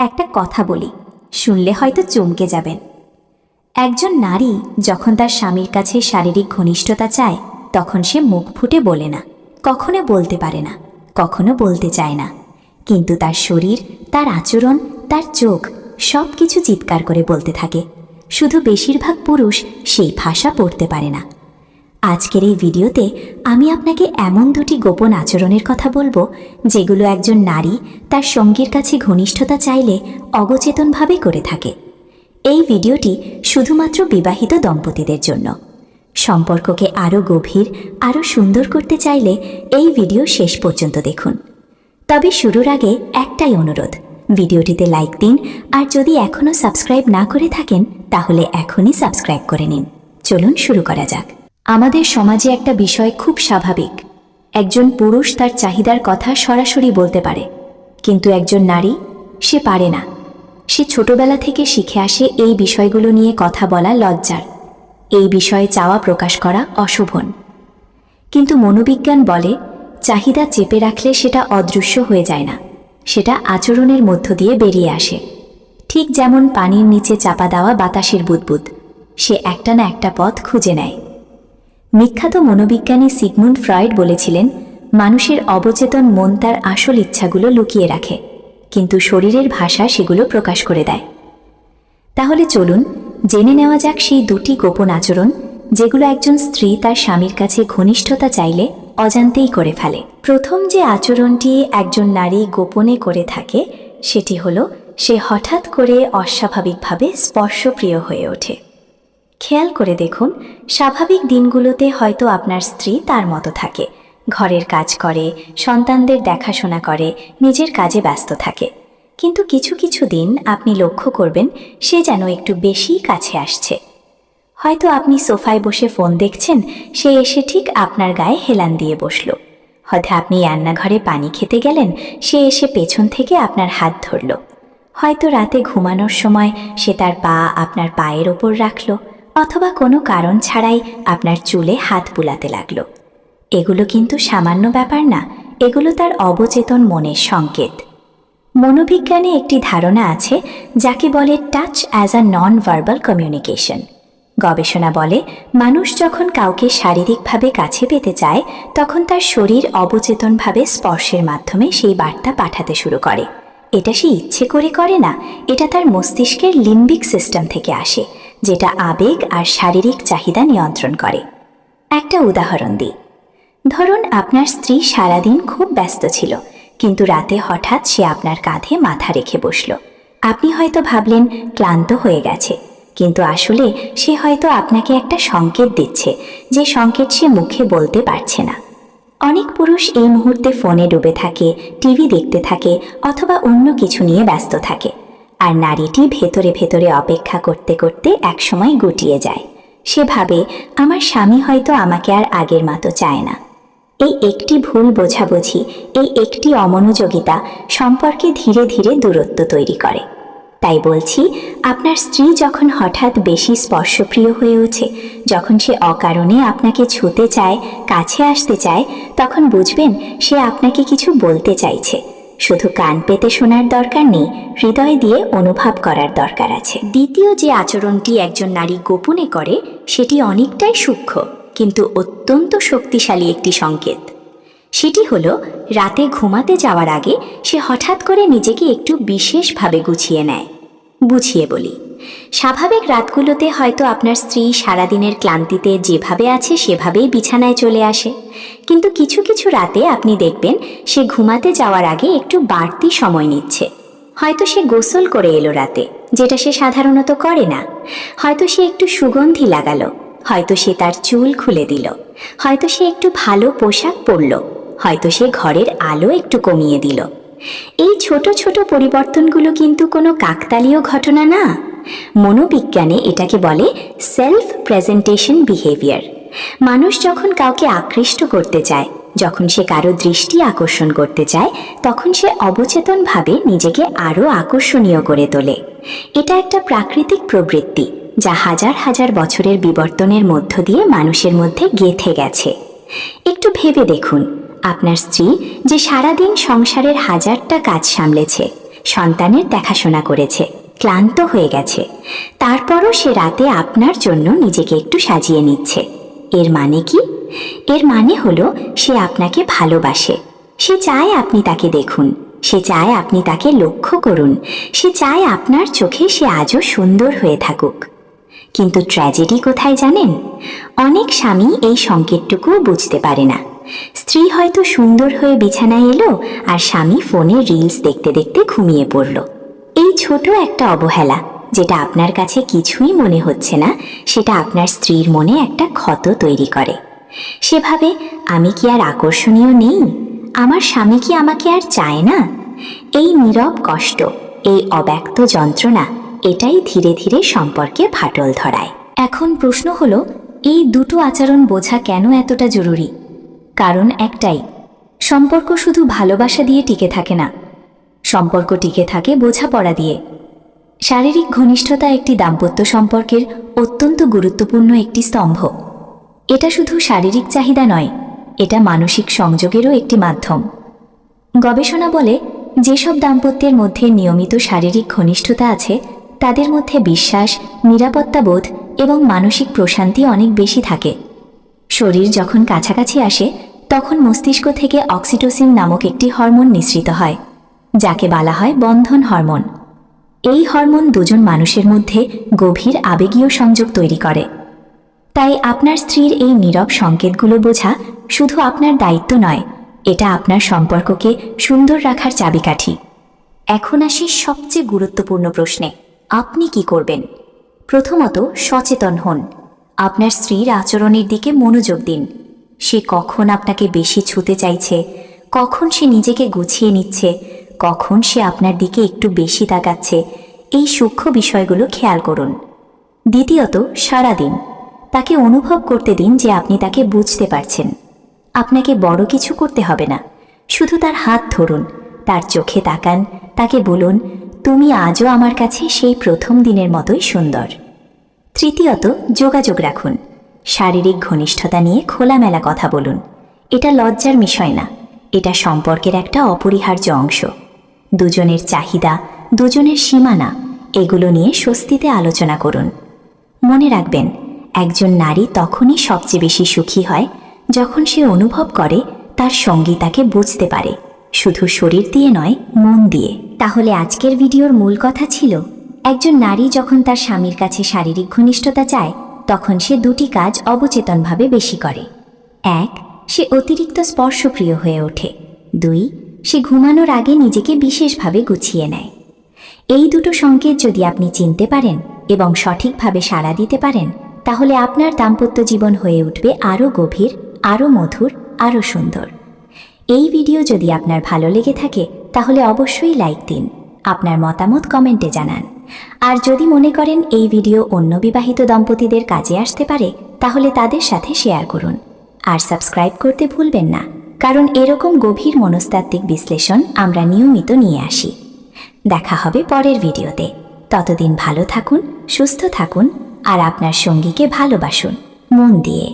একটা কথা বলি, শুনলে হয়তো চমকে যাবেন। একজন নারী যখন তার স্বামীর কাছে শারীরিক ঘনিষ্ঠতা চায়, তখন সে মুখ ফুটে বলে না, কখনো বলতে পারে না, কখনো বলতে চায় না, কিন্তু তার শরীর, তার আচরণ, তার চোখ সব কিছু চিৎকার করে বলতে থাকে। শুধু বেশিরভাগ পুরুষ সেই ভাষা পড়তে পারে না। আজকের এই ভিডিওতে আমি আপনাকে এমন দুটি গোপন আচরণের কথা বলবো, যেগুলো একজন নারী তার সঙ্গীর কাছে ঘনিষ্ঠতা চাইলে অবচেতনভাবে করে থাকে। এই ভিডিওটি শুধুমাত্র বিবাহিত দম্পতিদের জন্য। সম্পর্ককে আরও গভীর, আরও সুন্দর করতে চাইলে এই ভিডিও শেষ পর্যন্ত দেখুন। তবে শুরুর আগে একটাই অনুরোধ, ভিডিওটিতে লাইক দিন, আর যদি এখনও সাবস্ক্রাইব না করে থাকেন তাহলে এখনই সাবস্ক্রাইব করে নিন। চলুন শুরু করা যাক। আমাদের সমাজে একটা বিষয় খুব স্বাভাবিক। একজন পুরুষ তার চাহিদার কথা সরাসরি বলতে পারে, কিন্তু একজন নারী সে পারে না। সে ছোটবেলা থেকে শিখে আসে এই বিষয়গুলো নিয়ে কথা বলা লজ্জার, এই বিষয়ে চাওয়া প্রকাশ করা অশোভন। কিন্তু মনোবিজ্ঞান বলে, চাহিদা চেপে রাখলে সেটা অদৃশ্য হয়ে যায় না, সেটা আচরণের মধ্য দিয়ে বেরিয়ে আসে। ঠিক যেমন পানির নিচে চাপা দেওয়া বাতাসের বুদবুদ, সে একটা না একটা পথ খুঁজে নেয়। বিখ্যাত মনোবিজ্ঞানী সিগমুন্ড ফ্রয়েড বলেছিলেন, মানুষের অবচেতন মন তার আসল ইচ্ছাগুলো লুকিয়ে রাখে, কিন্তু শরীরের ভাষা সেগুলো প্রকাশ করে দেয়। তাহলে চলুন জেনে নেওয়া যাক সেই দুটি গোপন আচরণ, যেগুলো একজন স্ত্রী তার স্বামীর কাছে ঘনিষ্ঠতা চাইলে অজান্তেই করে ফেলে। প্রথম যে আচরণটি একজন নারী গোপনে করে থাকে, সেটি হলো সে হঠাৎ করে অস্বাভাবিকভাবে স্পর্শপ্রিয় হয়ে ওঠে। খেয়াল করে দেখুন, স্বাভাবিক দিনগুলোতে হয়তো আপনার স্ত্রী তার মতো থাকে, ঘরের কাজ করে, সন্তানদের দেখাশোনা করে, নিজের কাজে ব্যস্ত থাকে। কিন্তু কিছু কিছু দিন আপনি লক্ষ্য করবেন সে যেন একটু বেশি কাছে আসছে। হয়তো আপনি সোফায় বসে ফোন দেখছেন, সে এসে ঠিক আপনার গায়ে হেলান দিয়ে বসল। হয়তো আপনি রান্নাঘরে পানি খেতে গেলেন, সে এসে পেছন থেকে আপনার হাত ধরল। হয়তো রাতে ঘুমানোর সময় সে তার পা আপনার পায়ের ওপর রাখল, অথবা কোনো কারণ ছাড়াই আপনার চুলে হাত বুলাতে লাগল। এগুলো কিন্তু সামান্য ব্যাপার না, এগুলো তার অবচেতন মনের সংকেত। মনোবিজ্ঞানে একটি ধারণা আছে যাকে বলে touch as a non verbal communication. গবেষণা বলে, মানুষ যখন কাউকে শারীরিকভাবে কাছে পেতে চায়, তখন তার শরীর অবচেতনভাবে স্পর্শের মাধ্যমে সেই বার্তা পাঠাতে শুরু করে। এটা সে ইচ্ছে করে করে না, এটা তার মস্তিষ্কের লিম্বিক সিস্টেম থেকে আসে, যেটা আবেগ আর শারীরিক চাহিদা নিয়ন্ত্রণ করে। একটা উদাহরণ দিই। ধরুন আপনার স্ত্রী সারাদিন খুব ব্যস্ত ছিল, কিন্তু রাতে হঠাৎ সে আপনার কাঁধে মাথা রেখে বসল। আপনি হয়তো ভাবলেন ক্লান্ত হয়ে গেছে, কিন্তু আসলে সে হয়তো আপনাকে একটা সংকেত দিচ্ছে, যে সংকেত সে মুখে বলতে পারছে না। অনেক পুরুষ এই মুহূর্তে ফোনে ডুবে থাকে, টিভি দেখতে থাকে, অথবা অন্য কিছু নিয়ে ব্যস্ত থাকে, আর নারীটি ভেতরে ভেতরে অপেক্ষা করতে করতে একসময় গুটিয়ে যায়। সে ভাবে, আমার স্বামী হয়তো আমাকে আর আগের মতো চায় না। এই একটি ভুল বোঝাবুঝি, এই একটি অমনোযোগিতা সম্পর্কে ধীরে ধীরে দূরত্ব তৈরি করে। তাই বলছি, আপনার স্ত্রী যখন হঠাৎ বেশি স্পর্শপ্রিয় হয়ে ওঠে, যখন সে অকারণে আপনাকে ছুঁতে চায়, কাছে আসতে চায়, তখন বুঝবেন সে আপনাকে কিছু বলতে চাইছে। শুধু কান পেতে শোনার দরকার নেই, হৃদয় দিয়ে অনুভব করার দরকার আছে। দ্বিতীয় যে আচরণটি একজন নারী গোপনে করে, সেটি অনেকটাই সূক্ষ্ম কিন্তু অত্যন্ত শক্তিশালী একটি সংকেত। সেটি হলো, রাতে ঘুমাতে যাওয়ার আগে সে হঠাৎ করে নিজেকে একটু বিশেষভাবে গুছিয়ে নেয়। বুঝিয়ে বলি, স্বাভাবিক রাতগুলোতে হয়তো আপনার স্ত্রী সারাদিনের ক্লান্তিতে যেভাবে আছে সেভাবেই বিছানায় চলে আসে, কিন্তু কিছু কিছু রাতে আপনি দেখবেন সে ঘুমাতে যাওয়ার আগে একটু বাড়তি সময় নিচ্ছে। হয়তো সে গোসল করে এলো রাতে, যেটা সে সাধারণত করে না। হয়তো সে একটু সুগন্ধি লাগালো, হয়তো সে তার চুল খুলে দিল, হয়তো সে একটু ভালো পোশাক পরল, হয়তো সে ঘরের আলো একটু কমিয়ে দিল। এই ছোট ছোট পরিবর্তনগুলো কিন্তু কোনো কাকতালীয় ঘটনা না। মনোবিজ্ঞানে এটাকে বলে সেলফ প্রেজেন্টেশন বিহেভিয়ার। মানুষ যখন কাউকে আকৃষ্ট করতে চায়, যখন সে কারো দৃষ্টি আকর্ষণ করতে চায়, তখন সে অবচেতনভাবে নিজেকে আরও আকর্ষণীয় করে তোলে। এটা একটা প্রাকৃতিক প্রবৃত্তি, যা হাজার হাজার বছরের বিবর্তনের মধ্য দিয়ে মানুষের মধ্যে গেঁথে গেছে। একটু ভেবে দেখুন, আপনার স্ত্রী যে সারাদিন সংসারের হাজারটা কাজ সামলেছে, সন্তানের দেখাশোনা করেছে, ক্লান্ত হয়ে গেছে, তারপরও সে রাতে আপনার জন্য নিজেকে একটু সাজিয়ে নিচ্ছে। এর মানে কি? এর মানে হলো সে আপনাকে ভালোবাসে। সে চায় আপনি তাকে দেখুন, সে চায় আপনি তাকে লক্ষ্য করুন, সে চায় আপনার চোখে সে আজও সুন্দর হয়ে থাকুক। কিন্তু ট্র্যাজেডি কোথায় জানেন? অনেক স্বামী এই সংকেতটুকুও বুঝতে পারে না। স্ত্রী হয়তো সুন্দর হয়ে বিছানায় এলো আর স্বামী ফোনে রিলস দেখতে দেখতে ঘুমিয়ে পড়ল। এই ছোট একটা অবহেলা, যেটা আপনার কাছে কিছুই মনে হচ্ছে না, সেটা আপনার স্ত্রীর মনে একটা ক্ষত তৈরি করে। সেভাবে আমি কি আর আকর্ষণীয় নেই? আমার স্বামী কি আমাকে আর চায় না? এই নীরব কষ্ট, এই অব্যক্ত যন্ত্রণা, এটাই ধীরে ধীরে সম্পর্কে ফাটল ধরায়। এখন প্রশ্ন হলো, এই দুটো আচরণ বোঝা কেন এতটা জরুরি? কারণ একটাই, সম্পর্ক শুধু ভালোবাসা দিয়ে টিকে থাকে না, সম্পর্ক টিকে থাকে বোঝাপড়া দিয়ে। শারীরিক ঘনিষ্ঠতা একটি দাম্পত্য সম্পর্কের অত্যন্ত গুরুত্বপূর্ণ একটি স্তম্ভ। এটা শুধু শারীরিক চাহিদা নয়, এটা মানসিক সংযোগেরও একটি মাধ্যম। গবেষণা বলে, যেসব দাম্পত্যের মধ্যে নিয়মিত শারীরিক ঘনিষ্ঠতা আছে, তাদের মধ্যে বিশ্বাস, নিরাপত্তাবোধ এবং মানসিক প্রশান্তি অনেক বেশি থাকে। শরীর যখন কাছাকাছি আসে, তখন মস্তিষ্ক থেকে অক্সিটোসিন নামক একটি হরমোন নিঃসৃত হয়, যাকে বলা হয় বন্ধন হরমোন। এই হরমোন দুজন মানুষের মধ্যে গভীর আবেগীয় সংযোগ তৈরি করে। তাই আপনার স্ত্রীর এই নীরব সংকেতগুলো বোঝা শুধু আপনার দায়িত্ব নয়, এটা আপনার সম্পর্ককে সুন্দর রাখার চাবিকাঠি। এখন আসি সবচেয়ে গুরুত্বপূর্ণ প্রশ্নে, আপনি কি করবেন? প্রথমত, সচেতন হন। আপনার স্ত্রীর আচরণের দিকে মনোযোগ দিন। সে কখন আপনাকে বেশি ছুঁতে চাইছে, কখন সে নিজেকে গুছিয়ে নিচ্ছে, কখন সে আপনার দিকে একটু বেশি তাকাচ্ছে, এই সূক্ষ্ম বিষয়গুলো খেয়াল করুন। দ্বিতীয়ত, সারাদিন তাকে অনুভব করতে দিন যে আপনি তাকে বুঝতে পারছেন। আপনাকে বড় কিছু করতে হবে না, শুধু তার হাত ধরুন, তার চোখে তাকান, তাকে বলুন, তুমি আজও আমার কাছে সেই প্রথম দিনের মতোই সুন্দর। তৃতীয়ত, যোগাযোগ রাখুন। শারীরিক ঘনিষ্ঠতা নিয়ে খোলামেলা কথা বলুন। এটা লজ্জার বিষয় না, এটা সম্পর্কের একটা অপরিহার্য অংশ। দুজনের চাহিদা, দুজনের সীমানা, এগুলো নিয়ে স্বস্তিতে আলোচনা করুন। মনে রাখবেন, একজন নারী তখনই সবচেয়ে বেশি সুখী হয় যখন সে অনুভব করে তার সঙ্গী তাকে বুঝতে পারে, শুধু শরীর দিয়ে নয়, মন দিয়ে। তাহলে আজকের ভিডিওর মূল কথা ছিল, একজন নারী যখন তার স্বামীর কাছে শারীরিক ঘনিষ্ঠতা চায়, তখন সে দুটি কাজ অবচেতনভাবে বেশি করে। 1, সে অতিরিক্ত স্পর্শপ্রিয় হয়ে ওঠে। 2, সে ঘুমানোর আগে নিজেকে বিশেষভাবে গুছিয়ে নেয়। এই দুটো সংকেত যদি আপনি চিনতে পারেন এবং সঠিকভাবে সাড়া দিতে পারেন, তাহলে আপনার দাম্পত্য জীবন হয়ে উঠবে আরও গভীর, আরও মধুর, আরও সুন্দর। এই ভিডিও যদি আপনার ভালো লেগে থাকে, তাহলে অবশ্যই লাইক দিন, আপনার মতামত কমেন্টে জানান। আর যদি মনে করেন এই ভিডিও অন্য বিবাহিত দম্পতিদের কাজে আসতে পারে, তাহলে তাদের সাথে শেয়ার করুন। আর সাবস্ক্রাইব করতে ভুলবেন না, কারণ এরকম গভীর মনস্তাত্ত্বিক বিশ্লেষণ আমরা নিয়মিত নিয়ে আসি। দেখা হবে পরের ভিডিওতে। ততদিন ভালো থাকুন, সুস্থ থাকুন আর আপনার সঙ্গীকে ভালোবাসুন মন দিয়ে।